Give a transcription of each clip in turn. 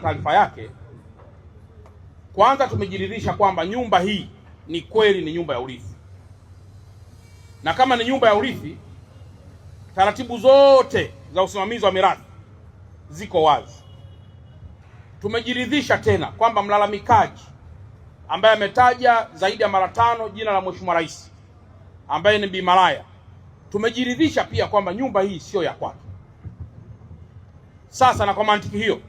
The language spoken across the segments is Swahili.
Taarifa yake, kwanza tumejiridhisha kwamba nyumba hii ni kweli ni nyumba ya urithi, na kama ni nyumba ya urithi, taratibu zote za usimamizi wa mirathi ziko wazi. Tumejiridhisha tena kwamba mlalamikaji ambaye ametaja zaidi ya mara 5 jina la Mheshimiwa Rais ambaye ni Bi Malaya, tumejiridhisha pia kwamba nyumba hii sio ya kwake. Sasa na kwa mantiki hiyo,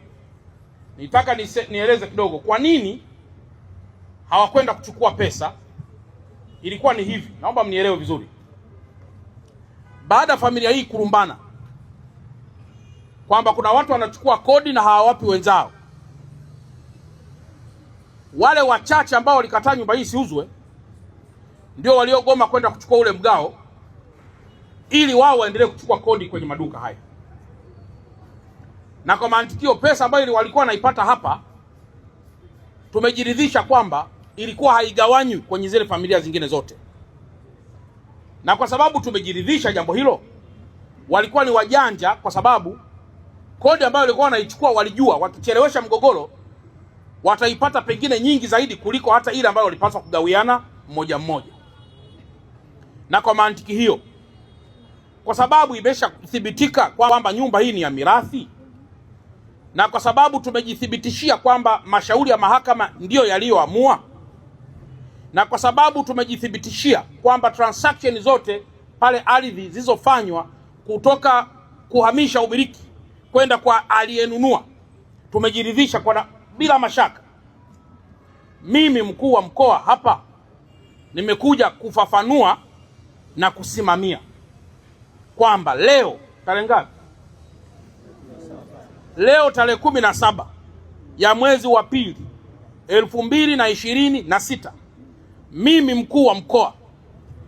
nitaka nieleze kidogo kwa nini hawakwenda kuchukua pesa. Ilikuwa ni hivi, naomba mnielewe vizuri. Baada ya familia hii kurumbana kwamba kuna watu wanachukua kodi na hawawapi wenzao, wale wachache ambao walikataa nyumba hii siuzwe ndio waliogoma kwenda kuchukua ule mgao ili wao waendelee kuchukua kodi kwenye maduka haya. Na kwa mantikio, pesa ambayo walikuwa wanaipata hapa, tumejiridhisha kwamba ilikuwa haigawanywi kwenye zile familia zingine zote. Na kwa sababu tumejiridhisha jambo hilo, walikuwa ni wajanja, kwa sababu kodi ambayo walikuwa wanaichukua walijua wakichelewesha mgogoro wataipata pengine nyingi zaidi kuliko hata ile ambayo walipaswa kugawiana mmoja mmoja. Na kwa mantiki hiyo, kwa sababu imeshathibitika kwamba nyumba hii ni ya mirathi, na kwa sababu tumejithibitishia kwamba mashauri ya mahakama ndiyo yaliyoamua, na kwa sababu tumejithibitishia kwamba transaction zote pale ardhi zilizofanywa kutoka kuhamisha umiliki kwenda kwa aliyenunua, tumejiridhisha kwa bila mashaka. Mimi mkuu wa mkoa hapa nimekuja kufafanua na kusimamia kwamba leo tarehe ngapi? Leo tarehe 17 ya mwezi wa pili 2026, mimi mkuu wa mkoa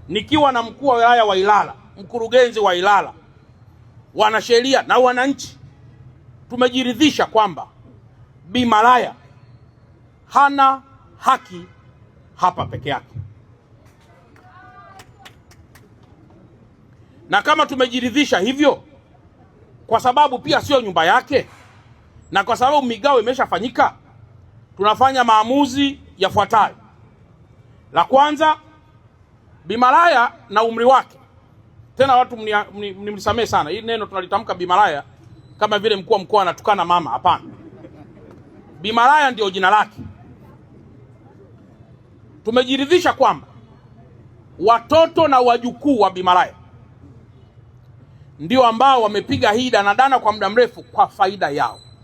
nikiwa na mkuu wa wilaya wa Ilala, mkurugenzi wa Ilala, wanasheria na wananchi, tumejiridhisha kwamba Bi Malaya hana haki hapa peke yake. Na kama tumejiridhisha hivyo, kwa sababu pia sio nyumba yake, na kwa sababu migao imeshafanyika, tunafanya maamuzi yafuatayo. La kwanza, Bi Malaya na umri wake, tena watu mnisamee sana, hili neno tunalitamka Bi Malaya kama vile mkuu wa mkoa anatukana mama. Hapana, Bi Malaya ndio jina lake. Tumejiridhisha kwamba watoto na wajukuu wa Bi Malaya ndio ambao wamepiga hii danadana kwa muda mrefu kwa faida yao.